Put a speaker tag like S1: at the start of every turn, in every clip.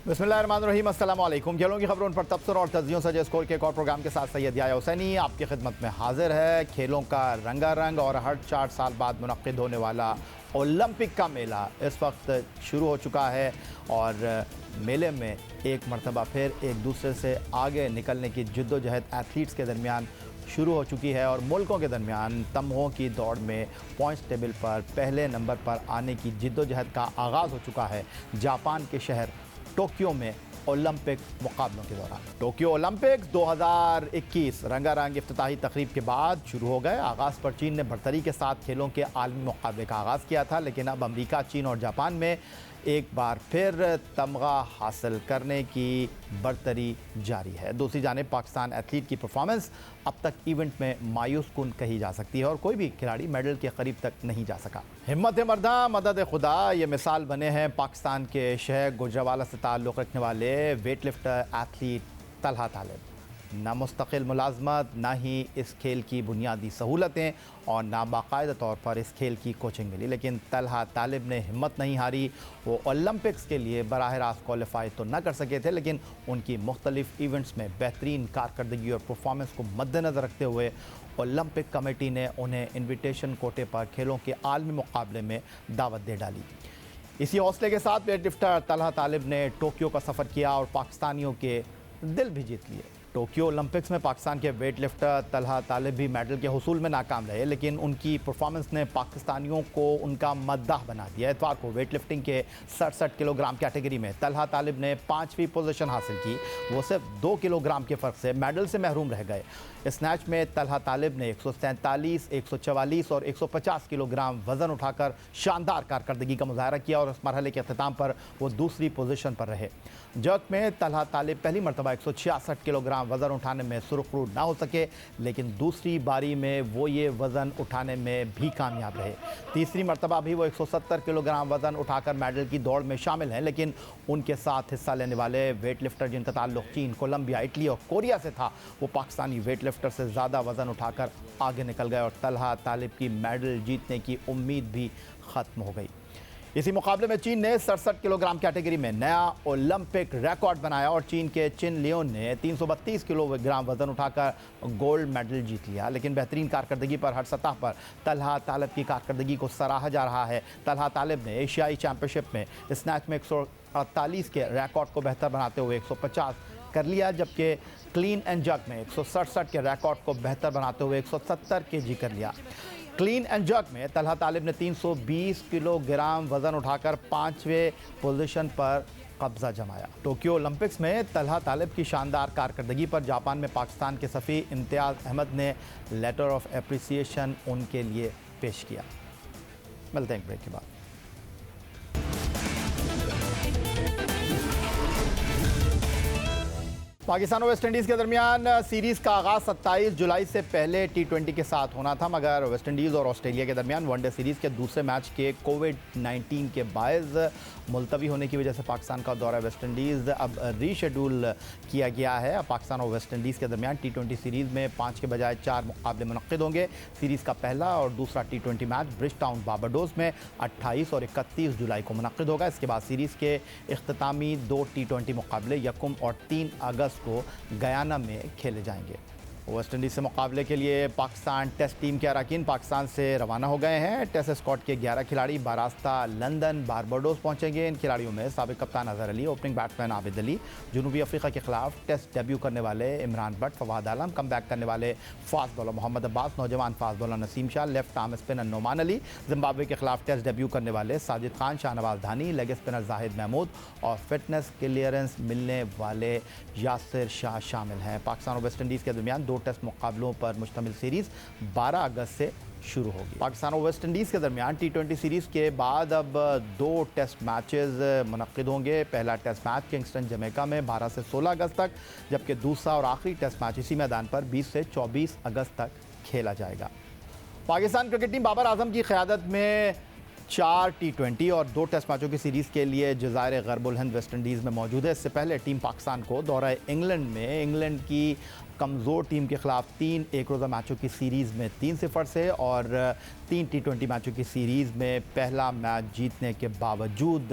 S1: बिस्मिल्लाहिर्रहमानिर्रहीम, अस्सलाम वालेकुम। खेलों की खबरों पर तबसर और तज्जियों सजे स्कोर के एक और प्रोग्राम के साथ सैयद याया हुसैनी आपकी खिदमत में हाजिर है। खेलों का रंगारंग और हर 4 साल बाद मुनक्किद होने वाला ओलंपिक का मेला इस वक्त शुरू हो चुका है और मेले में एक मरतबा फिर एक दूसरे से आगे निकलने की जद्दोजहद एथलीट्स के दरमियान शुरू हो चुकी है और मुल्कों के दरमियान तमगों की दौड़ में पॉइंट्स टेबल पर पहले नंबर पर आने की जद्दोजहद का आगाज़ हो चुका है। जापान के शहर टोक्यो में ओलंपिक मुकाबलों के दौरान टोक्यो ओलंपिक्स 2021 रंगारंग इफ्तिताही तकरीब के बाद शुरू हो गए। आगाज़ पर चीन ने बढ़तरी के साथ खेलों के आलमी मुकाबले का आगाज़ किया था, लेकिन अब अमेरिका, चीन और जापान में एक बार फिर तमगा हासिल करने की बढ़तरी जारी है। दूसरी जानिब पाकिस्तान एथलीट की परफॉर्मेंस अब तक इवेंट में मायूस कुन कही जा सकती है और कोई भी खिलाड़ी मेडल के करीब तक नहीं जा सका। हिम्मत मर्दा मदद खुदा ये मिसाल बने हैं पाकिस्तान के शहर गुजरावाला से ताल्लुक़ रखने वाले वेट लिफ्टर एथलीट तलहा तालिब। ना मुस्तकिल मुलाजमत, ना ही इस खेल की बुनियादी सहूलतें और ना बाकायदा तौर पर इस खेल की कोचिंग मिली, लेकिन तलहा तालिब ने हिम्मत नहीं हारी। वो ओलंपिक्स के लिए बराह रास्त क्वालिफाई तो ना कर सके थे, लेकिन उनकी मुख्तलिफ इवेंट्स में बेहतरीन कारकर्दगी और परफॉर्मेंस को मद्देनज़र रखते हुए ओलंपिक कमेटी ने उन्हें इन्विटेशन कोटे पर खेलों के आलमी मुकाबले में दावत दे डाली। इसी हौसले के साथ वेट लिफ्टर तलहा तालिब ने टोक्यो का सफ़र किया और पाकिस्तानियों के दिल भी जीत लिए। टोक्यो ओलंपिक्स में पाकिस्तान के वेट लिफ्टर तलहा तालिब भी मेडल के हुसूल में नाकाम रहे, लेकिन उनकी परफॉर्मेंस ने पाकिस्तानियों को उनका मद्दाह बना दिया। इतवार को वेट लिफ्टिंग के 67 किलोग्राम कैटेगरी में तलहा तालिब ने 5वीं पोजीशन हासिल की। वो सिर्फ 2 किलोग्राम के फ़र्क से मेडल से महरूम रह गए। स्नैच में तलहा तालिब ने 147, 144 और 150 किलोग्राम वज़न उठाकर शानदार कारकर्दगी का मुजाहरा किया और इस मरहले के अख्ताम पर वो दूसरी पोजीशन पर रहे। जर्क में तलहा तालिब पहली मरतबा 166 किलोग्राम वज़न उठाने में सुरखरू ना हो सके, लेकिन दूसरी बारी में वो ये वज़न उठाने में भी कामयाब रहे। तीसरी मरतबा भी वो 170 किलोग्राम वज़न उठाकर मेडल की दौड़ में शामिल हैं, लेकिन उनके साथ हिस्सा लेने वाले वेट लिफ्टर जिनका ताल्लुक़ चीन, कोलंबिया, इटली और कोरिया से था, वो पाकिस्तानी वेट लिफ्टर से ज़्यादा वज़न उठाकर आगे निकल गए और तलहा तालिब की मेडल जीतने की उम्मीद भी ख़त्म हो गई। इसी मुकाबले में चीन ने 67 किलोग्राम कैटेगरी में नया ओलंपिक रिकॉर्ड बनाया और चीन के चिन लियोन ने 332 किलोग्राम वजन उठाकर गोल्ड मेडल जीत लिया। लेकिन बेहतरीन कारकर्दगी पर हर सतह पर तलहा तालिब की कारकर्दगी को सराहा जा रहा है। तलहा तालिब ने एशियाई चैंपियनशिप में स्नैच में 148 के रिकॉर्ड को बेहतर बनाते हुए 150 कर लिया, जबकि क्लीन एंड जर्क में 167 के रिकॉर्ड को बेहतर बनाते हुए 170 केजी कर लिया। क्लीन एंड जर्क में तलहा तालिब ने 320 किलोग्राम वज़न उठाकर 5वें पोजीशन पर कब्जा जमाया। टोक्यो ओलंपिक्स में तलहा तालिब की शानदार कारकर्दगी पर जापान में पाकिस्तान के सफ़ी इम्तियाज़ अहमद ने लेटर ऑफ एप्रिसिएशन उनके लिए पेश किया। मिलते हैं ब्रेक के बाद। पाकिस्तान और वेस्ट इंडीज़ के दरमियान सीरीज़ का आगाज़ 27 जुलाई से पहले T20 के साथ होना था, मगर वेस्ट इंडीज़ और ऑस्ट्रेलिया के दरमियान वनडे सीरीज़ के दूसरे मैच के कोविड-19 के बायस मुलतवी होने की वजह से पाकिस्तान का दौरा वेस्ट इंडीज़ अब रीशेड्यूल किया गया है। अब पाकिस्तान और वेस्ट इंडीज़ के दरमियान T20 सीरीज़ में 5 के बजाय 4 मुकाबले मुनक्किद होंगे। सीरीज़ का पहला और दूसरा T20 match bridge town Barbados में 28 और 31 जुलाई को मुनक्किद होगा। इसके बाद सीरीज़ के इख्तितामी 2 T20 मुकाबले 1 और 3 अगस्त को गयाना में खेले जाएंगे। वेस्ट इंडीज़ से मुकाबले के लिए पाकिस्तान टेस्ट टीम के अरकान पाकिस्तान से रवाना हो गए हैं। टेस्ट स्क्वाड के 11 खिलाड़ी बारास्ता लंदन बारबाडोस पहुंचेंगे। इन खिलाड़ियों में साबिक कप्तान अजहर अली, ओपनिंग बैट्समैन आबिद अली, जनूबी अफ्रीका के खिलाफ टेस्ट डेब्यू करने वाले इमरान भट्ट, फवाद आलम, कम बैक करने वाले फास्ट बॉलर मोहम्मद अब्बास, नौजवान fast bowler Naseem Shah, left arm spinner Nauman Ali, Zimbabwe के खिलाफ टेस्ट डेब्यू करने वाले साजिद खान, शाहनवाज धानी, लेग स्पिनर जाहिद महमूद और फिटनेस क्लियरेंस मिलने वाले यासिर शाह शामिल हैं। पाकिस्तान और वेस्ट इंडीज़ के दरमियान 2 टेस्ट मुकाबलों पर मुश्तमिल सीरीज़ 12 अगस्त से शुरू होगी। पाकिस्तान और वेस्ट इंडीज़ के दरमियान T20 सीरीज़ के बाद अब 2 टेस्ट मैचेस मुनक्किद होंगे। पहला टेस्ट मैच किंगस्टन जमैका में 12 से 16 अगस्त तक, जबकि दूसरा और आखिरी टेस्ट मैच इसी मैदान पर 20 से 24 अगस्त तक खेला जाएगा। पाकिस्तान क्रिकेट टीम बाबर आजम की क़यादत में 4 T20 और 2 टेस्ट मैचों की सीरीज़ के लिए जज़ायर गरबुल हिंद वेस्ट इंडीज़ में मौजूद है। इससे पहले टीम पाकिस्तान को दौरा इंग्लैंड में इंग्लैंड की कमज़ोर टीम के खिलाफ 3 एक रोज़ा मैचों की सीरीज़ में 3-0 से और 3 T20 मैचों की सीरीज़ में पहला मैच जीतने के बावजूद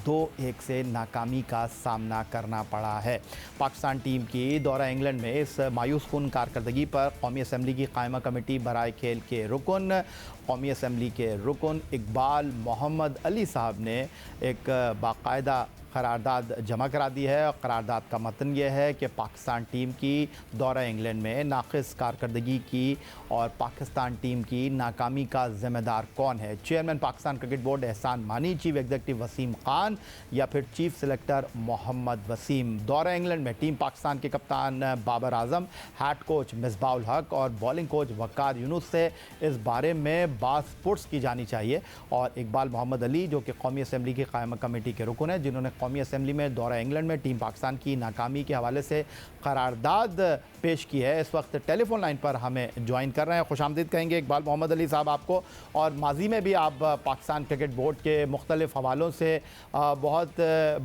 S1: 2-1 से नाकामी का सामना करना पड़ा है। पाकिस्तान टीम की दौरा इंग्लैंड में इस मायूसकुन कारकर्दगी पर कौमी असम्बली की कायमा कमेटी बराए खेल के रुकन कौमी असम्बली के रुकन इकबाल मोहम्मद अली साहब ने एक बाकायदा करारदाद जमा करा दी है। करारदाद का मतन यह है कि पाकिस्तान टीम की दौरा इंग्लैंड में नाक़िस कारकर्दगी की और पाकिस्तान टीम की नाकामी का ज़िम्मेदार कौन है, चेयरमैन पाकिस्तान क्रिकेट बोर्ड एहसान मानी, चीफ एग्जीक्यूटिव वसीम खान या फिर चीफ सेलेक्टर मोहम्मद वसीम। दौरा इंग्लैंड में टीम पाकिस्तान के कप्तान बाबर आजम, हेड कोच मिसबाउल हक और बॉलिंग कोच वकार यूनुस से इस बारे में बात पुर्स की जानी चाहिए। और इकबाल मोहम्मद अली जो कि कौमी असम्बली की कायमा कमेटी के रुकन है, जिन्होंने कौमी असम्बली में दौरा इंग्लैंड में टीम पाकिस्तान की नाकामी के हवाले से करारदाद पेश की है, इस वक्त टेलीफोन लाइन पर हमें ज्वाइन कर रहे हैं। खुशामदीद कहेंगे इकबाल मोहम्मद अली साहब आपको। और माजी में भी आप पाकिस्तान क्रिकेट बोर्ड के मुख्तलिफ हवालों से बहुत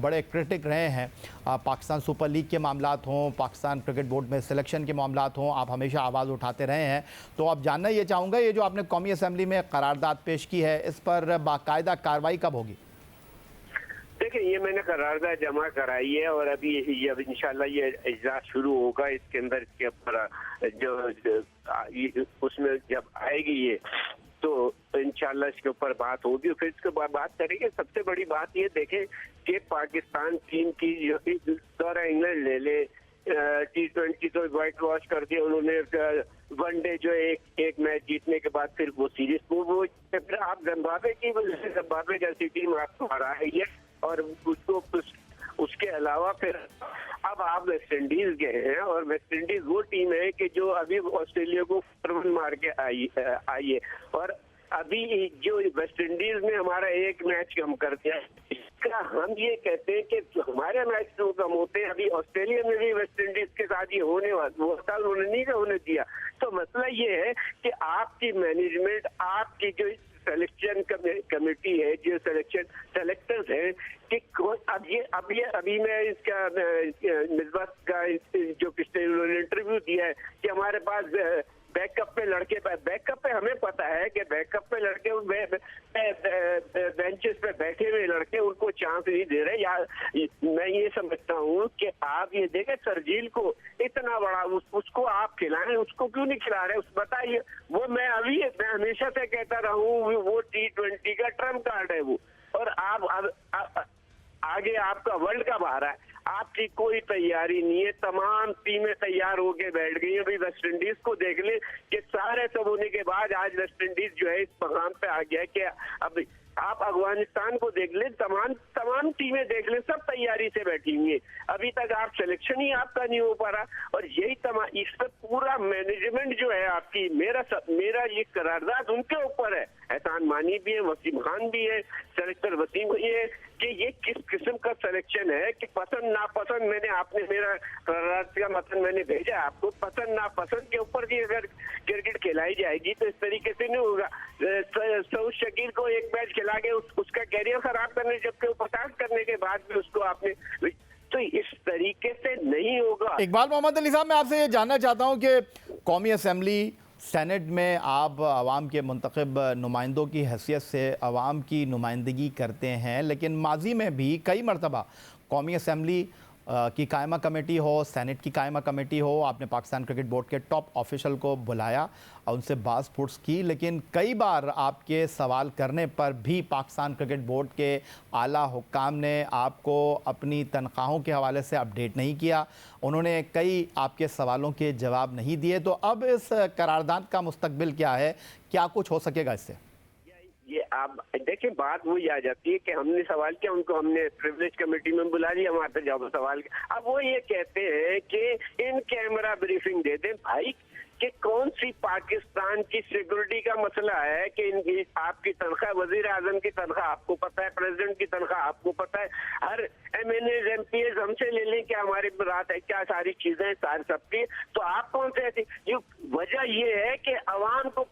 S1: बड़े क्रिटिक रहे हैं। पाकिस्तान सुपर लीग के मामलात हों, पाकिस्तान क्रिकेट बोर्ड में सिलेक्शन के मामलात हों, आप हमेशा आवाज़ उठाते रहे हैं। तो अब जानना ये चाहूँगा, ये जो आपने कौमी असम्बली में करारदाद पेश की है, इस पर बाकायदा कार्रवाई कब होगी?
S2: देखिए, ये मैंने करारदाद जमा कराई है और अभी जब इंशाल्लाह ये इजलास शुरू होगा इसके अंदर के ऊपर जो उसमें जब आएगी ये तो इंशाल्लाह इसके ऊपर बात होगी, फिर इसके बाद बात करेंगे। सबसे बड़ी बात ये देखें कि पाकिस्तान टीम की जो दौरा इंग्लैंड ले ले, T20 तो व्हाइट वॉश कर दिया उन्होंने, वनडे जो एक मैच जीतने के बाद फिर वो सीरीज वो फिर आप जिम्बाब्वे जैसी टीम आपको हरा है और उसको उसके अलावा फिर अब आप वेस्ट इंडीज गए हैं और वेस्ट इंडीज वो टीम है कि जो अभी ऑस्ट्रेलिया को 4-1 मार के आई है और अभी जो वेस्ट इंडीज में हमारा एक मैच कम कर दिया, इसका हम ये कहते हैं कि हमारे मैच जो कम होते हैं, अभी ऑस्ट्रेलिया में भी वेस्ट इंडीज के साथ ये होने वाला वो साल उन्होंने नहीं होने दिया। तो मसला ये है कि आपकी मैनेजमेंट, आपकी जो सिलेक्शन कमेटी है, जो सेलेक्टर्स हैं कि अभी मैं इसका मिसबा का जो पिछले उन्होंने इंटरव्यू दिया है कि हमारे पास बैकअप पे हमें पता है कि बैकअप पे लड़के बेंचेस पे बैठे हुए लड़के उनको चांस नहीं दे रहे। या मैं ये समझता हूँ कि आप ये देखें सरजील को इतना बड़ा उसको आप खिलाएं, उसको क्यों नहीं खिला रहे, उस बताइए। वो मैं हमेशा से कहता रहा हूँ वो T20 का ट्रम्प कार्ड है वो। और आप आगे आपका वर्ल्ड कप आ रहा है, आपकी कोई तैयारी नहीं है, तमाम टीमें तैयार होके बैठ गई। अभी वेस्ट इंडीज को देख ले कि सारे सब होने के बाद आज वेस्ट इंडीज जो है इस मकाम पे आ गया कि अब आप अफगानिस्तान को देख ले, तमाम टीमें देख ले, सब तैयारी से बैठी हुई है। अभी तक आप सिलेक्शन ही आपका नहीं हो पा रहा और यही इस पर पूरा मैनेजमेंट जो है आपकी, मेरा ये करारदाद उनके ऊपर है। एहसान मानी भी है, वसीम खान भी है, सेलेक्टर वसीम भी है कि ये किस किस्म का सिलेक्शन है कि पसंद नापसंद आपने मेरा करारदाद का मतलब मैंने भेजा आपको, पसंद नापसंद के ऊपर भी अगर क्रिकेट खिलाई जाएगी तो इस तरीके से नहीं होगा। सऊद शकील को एक मैच खिला के उसका कैरियर खराब करने, जबकि वो 50 करने के बाद भी उसको आपने, तो इस तरीके से नहीं होगा।
S1: इकबाल मोहम्मद अली साहब, मैं आपसे ये जानना चाहता हूँ कि कौमी असम्बली सेनेट में आप आवाम के मुंतखब नुमाइंदों की हैसियत से आवाम की नुमाइंदगी करते हैं, लेकिन माजी में भी कई मरतबा कौमी असम्बली की कायमा कमेटी हो, सेनेट की कायमा कमेटी हो, आपने पाकिस्तान क्रिकेट बोर्ड के टॉप ऑफिशियल को बुलाया और उनसे बात पुर्स की, लेकिन कई बार आपके सवाल करने पर भी पाकिस्तान क्रिकेट बोर्ड के आला हुक्काम ने आपको अपनी तनख्वाहों के हवाले से अपडेट नहीं किया, उन्होंने कई आपके सवालों के जवाब नहीं दिए। तो अब इस करारदाद का मुस्तकबिल क्या है, क्या कुछ हो सकेगा इससे?
S2: ये आप देखिए, बात वही आ जाती है कि हमने सवाल किया, उनको हमने प्रिविलेज कमेटी में बुला लिया, वहां पे जब सवाल किया, अब वो ये कहते हैं कि इन कैमरा ब्रीफिंग दे दें। भाई कि कौन सी पाकिस्तान की सिक्योरिटी का मसला है कि इनकी आपकी तनख्वाह, वजीर आजम की तनख्वाह आपको पता है, प्रेसिडेंट की तनख्वाह आपको पता है, हर MNAs MPs हमसे ले लें कि हमारी रात है क्या, सारी चीजें सारी सबकी, तो आप कौन से ऐसी, ये वजह ये है कि अवाम को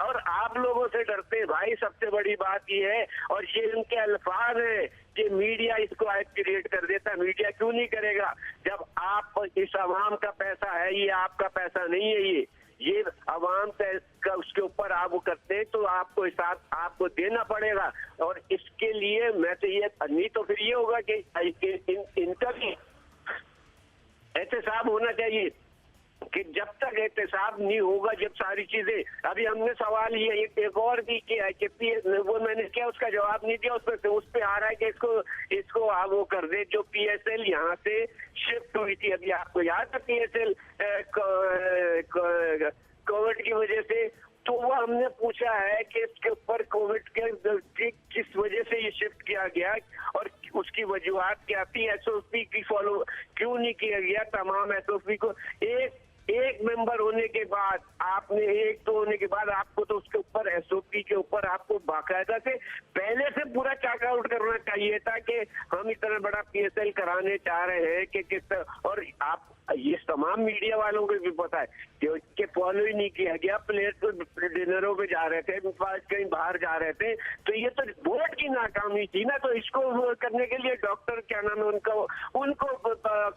S2: और आप लोगों से डरते हैं। भाई सबसे बड़ी बात ये है और ये उनके अल्फाज है कि मीडिया इसको क्रिएट कर देता है। मीडिया क्यों नहीं करेगा जब आप इस अवाम का पैसा है, ये आपका पैसा नहीं है, ये अवाम का उसके ऊपर आप वो करते हैं, तो आपको हिसाब आपको देना पड़ेगा। और इसके लिए मैं तो ये नहीं तो फिर ये होगा कि इनका भी एहतसाब होना चाहिए कि जब तक एहतसाब नहीं होगा, जब सारी चीजें अभी हमने सवाल ये एक और भी किया है कि वो मैंने क्या उसका जवाब नहीं दिया, उस पे आ रहा है कि इसको आप वो कर दे। जो PSL यहाँ से शिफ्ट हुई थी, अभी आपको याद है PSL कोविड की वजह से, तो वो हमने पूछा है कि इसके ऊपर कोविड के किस वजह से ये शिफ्ट किया गया और उसकी वजूहत क्या थी, SOP की फॉलो क्यों नहीं किया गया। तमाम SOP को एक मेंबर होने के बाद आपने एक तो होने के बाद आपको तो उसके ऊपर SOP के ऊपर आपको बाकायदा से पहले से पूरा चेकआउट करना चाहिए था कि हम इतना बड़ा PSL कराने चाह रहे हैं कि किस, और आप ये तमाम मीडिया वालों को भी पता है कि फॉलो ही नहीं किया गया। प्लेयर तो डिनरों पे जा रहे थे, कहीं बाहर जा रहे थे, तो ये तो बोर्ड की नाकामी थी ना। तो इसको करने के लिए डॉक्टर क्या नाम है उनको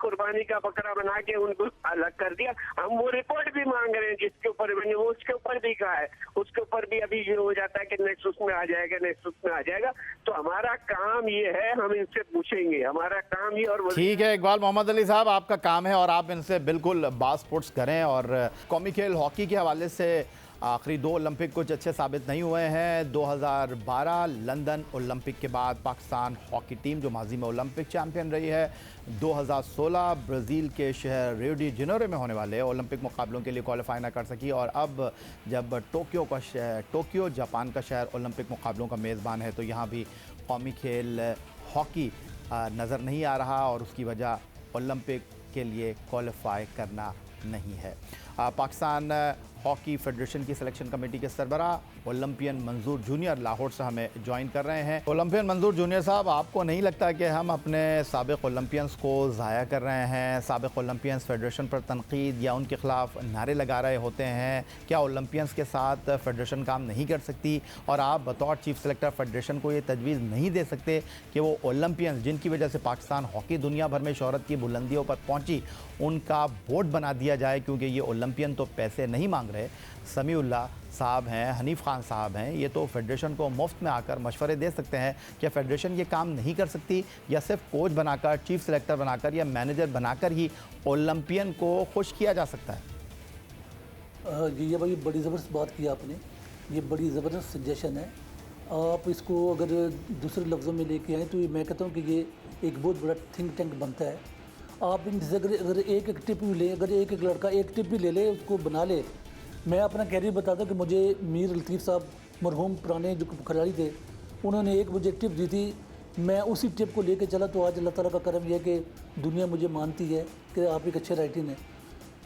S2: कुर्बानी का बकरा बना के उनको अलग कर दिया। हम वो रिपोर्ट भी मांग रहे हैं जिसके ऊपर मैंने वो उसके ऊपर भी कहा है, उसके ऊपर भी अभी ये हो जाता है कि नेक्स्ट उसमें आ जाएगा, नेक्स्ट उसमें आ जाएगा। तो हमारा काम ये है, हम इनसे पूछेंगे, हमारा काम ये। और
S1: ठीक है इकबाल मोहम्मद अली साहब, आपका काम है और आप इनसे बिल्कुल बात स्पोर्ट्स करें। और कौमी खेल हॉकी के हवाले से आखिरी 2 ओलंपिक कुछ अच्छे साबित नहीं हुए हैं। 2012 लंदन ओलंपिक के बाद पाकिस्तान हॉकी टीम जो माजी में ओलंपिक चैंपियन रही है, 2016 ब्राज़ील के शहर रियो डी जेनेरो में होने वाले ओलंपिक मुकाबलों के लिए क्वालिफाई ना कर सकी, और अब जब टोक्यो जापान का शहर ओलंपिक मुकाबलों का मेज़बान है तो यहाँ भी कौमी खेल हॉकी नज़र नहीं आ रहा और उसकी वजह ओलंपिक के लिए क्वालिफाई करना नहीं है। पाकिस्तान हॉकी फेडरेशन की सिलेक्शन कमेटी के सरबराह ओलंपियन मंजूर जूनियर लाहौर से हमें ज्वाइन कर रहे हैं। ओलंपियन मंजूर जूनियर साहब, आपको नहीं लगता कि हम अपने साबिक ओलंपियंस को ज़ाया कर रहे हैं? साबिक ओलंपियंस फेडरेशन पर तनकीद या उनके ख़िलाफ़ नारे लगा रहे होते हैं। क्या ओलंपियंस के साथ फेडरेशन काम नहीं कर सकती? और आप बतौर चीफ सेलेक्टर फेडरेशन को ये तजवीज़ नहीं दे सकते कि वो ओलंपियंस जिनकी वजह से पाकिस्तान हॉकी दुनिया भर में शोहरत की बुलंदियों पर पहुँची, उनका बोर्ड बना दिया जाए? क्योंकि ये ओलंपियन तो पैसे नहीं मांग रहे। समीउल्लाह साहब हैं, हनीफ खान साहब हैं, ये तो फेडरेशन को मुफ्त में आकर मशवरे दे सकते हैं। क्या फेडरेशन ये काम नहीं कर सकती, या सिर्फ कोच बनाकर, चीफ सेलेक्टर बनाकर या मैनेजर बनाकर ही ओलंपियन को खुश किया जा सकता है?
S3: ये भाई बड़ी ज़बरदस्त बात की आपने, ये बड़ी ज़बरदस्त सजेशन है। आप इसको अगर दूसरे लफ्ज़ों में लेके आएँ तो मैं कहता हूँ कि ये एक बहुत बड़ा थिंक टैंक बनता है। आप इन अगर एक टिप भी ले, अगर एक लड़का एक टिप भी ले ले, उसको बना ले। मैं अपना कैरियर बताता हूँ कि मुझे मीर लतीफ़ साहब मरहूम पुराने जो खिलाड़ी थे, उन्होंने एक मुझे टिप दी थी, मैं उसी टिप को लेके चला तो आज अल्लाह ताला का करम यह है कि दुनिया मुझे मानती है कि आप एक अच्छे राइटर हैं।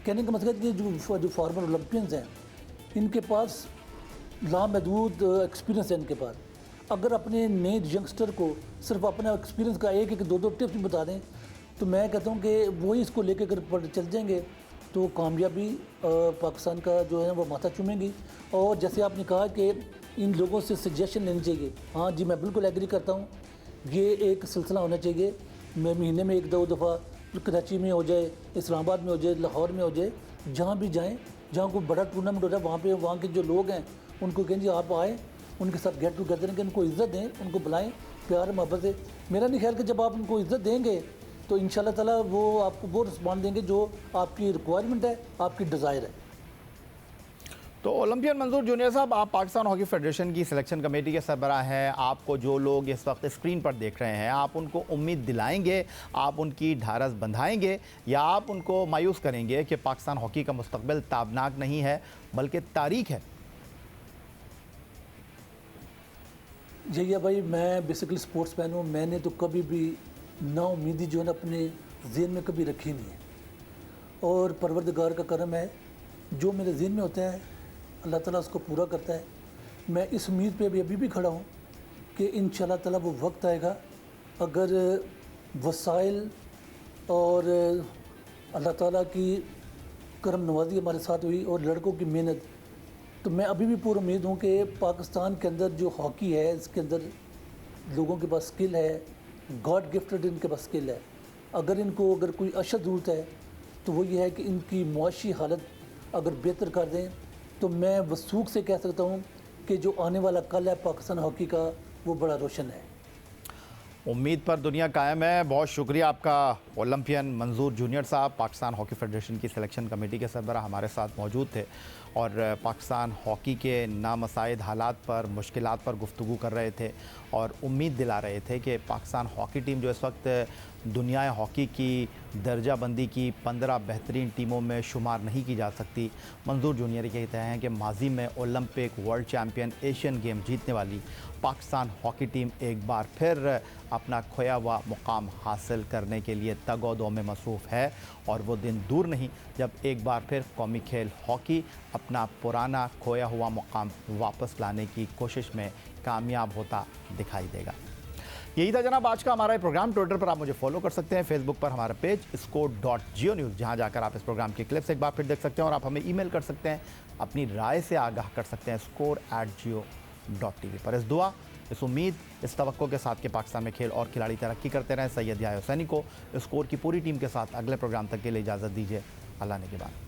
S3: कहने का मतलब कि जो फॉर्मर ओलंपियंस हैं, इनके पास लामहदूद एक्सपीरियंस है इनके पास। अगर अपने नए यंगस्टर को सिर्फ अपना एक्सपीरियंस का एक 2 टिप्स भी बता दें तो मैं कहता हूँ कि वही इसको लेके अगर चल जाएंगे तो कामयाबी पाकिस्तान का जो है वो माथा चूमेगी। और जैसे आपने कहा कि इन लोगों से सजेशन लेनी चाहिए, हाँ जी मैं बिल्कुल एग्री करता हूँ। ये एक सिलसिला होना चाहिए, मैं महीने में 1-2 दफ़ा कराची में हो जाए, इस्लामाबाद में हो जाए, लाहौर में हो जाए, जहाँ भी जाएँ, जहाँ कोई बड़ा टूर्नामेंट हो रहा है वहाँ पे वहाँ के जो लोग हैं उनको कहें जी आप आए, उनके साथ गेट टूगेदर करें, उनको इज़्ज़त दें, उनको बुलाएँ प्यार मोहब्बत से। मेरा नहीं ख्याल कि जब आप उनको इज़्ज़त देंगे तो इंशाल्लाह ताला वो आपको वो रिस्पॉन्ड देंगे जो आपकी रिक्वायरमेंट है, आपकी डिज़ायर है।
S1: तो ओलंपियन मंजूर जूनियर साहब, आप पाकिस्तान हॉकी फेडरेशन की सिलेक्शन कमेटी के सरबराह हैं। आपको जो लोग इस वक्त स्क्रीन पर देख रहे हैं, आप उनको उम्मीद दिलाएंगे, आप उनकी ढारस बंधाएंगे, या आप उनको मायूस करेंगे कि पाकिस्तान हॉकी का मुस्तकबिल ताबनाक नहीं है बल्कि तारीख है?
S3: जैया भाई, मैं बेसिकली स्पोर्ट्स मैन हूँ। मैंने तो कभी भी नाउमीदी जो है ना अपने ज़हन में कभी रखी नहीं है, और परवरदिगार का करम है, जो मेरे ज़हन में होता है अल्लाह ताला उसको पूरा करता है। मैं इस उम्मीद पे अभी भी खड़ा हूँ कि इंशाल्लाह ताला वो वक्त आएगा, अगर वसाइल और अल्लाह ताला की करम नवाजी हमारे साथ हुई और लड़कों की मेहनत, तो मैं अभी भी पूरी उम्मीद हूँ कि पाकिस्तान के अंदर जो हॉकी है, इसके अंदर लोगों के पास स्किल है, गॉड गिफ्टेड इनके पास स्किल है। अगर इनको अगर कोई अशद ज़रूरत है तो वो ये है कि इनकी मुआशी हालत अगर बेहतर कर दें तो मैं वसूख से कह सकता हूँ कि जो आने वाला कल है पाकिस्तान हॉकी का वो बड़ा रोशन है।
S1: उम्मीद पर दुनिया कायम है। बहुत शुक्रिया आपका ओलंपियन मंजूर जूनियर साहब, पाकिस्तान हॉकी फेडरेशन की सिलेक्शन कमेटी के सरबराह हमारे साथ मौजूद थे और पाकिस्तान हॉकी के नामसाइद हालात पर, मुश्किलात पर गुफ्तगू कर रहे थे और उम्मीद दिला रहे थे कि पाकिस्तान हॉकी टीम जो इस वक्त दुनिया हॉकी की दर्जाबंदी की 15 बेहतरीन टीमों में शुमार नहीं की जा सकती। मंजूर जूनियर कहते हैं कि माजी में Olympic, world champion, Asian game जीतने वाली पाकिस्तान हॉकी टीम एक बार फिर अपना खोया हुआ मुकाम हासिल करने के लिए तगोदो में मसरूफ़ है और वो दिन दूर नहीं जब एक बार फिर कौमी खेल हॉकी अपना पुराना खोया हुआ मुकाम वापस लाने की कोशिश में कामयाब होता दिखाई देगा। यही था जनाब आज का हमारा ये प्रोग्राम। ट्विटर पर आप मुझे फॉलो कर सकते हैं, फेसबुक पर हमारा पेज score.geo न्यूज़, जहां जाकर आप इस प्रोग्राम की क्लिप्स एक बार फिर देख सकते हैं और आप हमें ईमेल कर सकते हैं, अपनी राय से आगाह कर सकते हैं score@geo.tv पर। इस दुआ, इस उम्मीद, इस तवक्को के साथ कि पाकिस्तान में खेल और खिलाड़ी तरक्की करते रहें, सैयद याह्या हुसैनी को स्कोर की पूरी टीम के साथ अगले प्रोग्राम तक के लिए इजाज़त दीजिए। अल्लाह ने के बाद।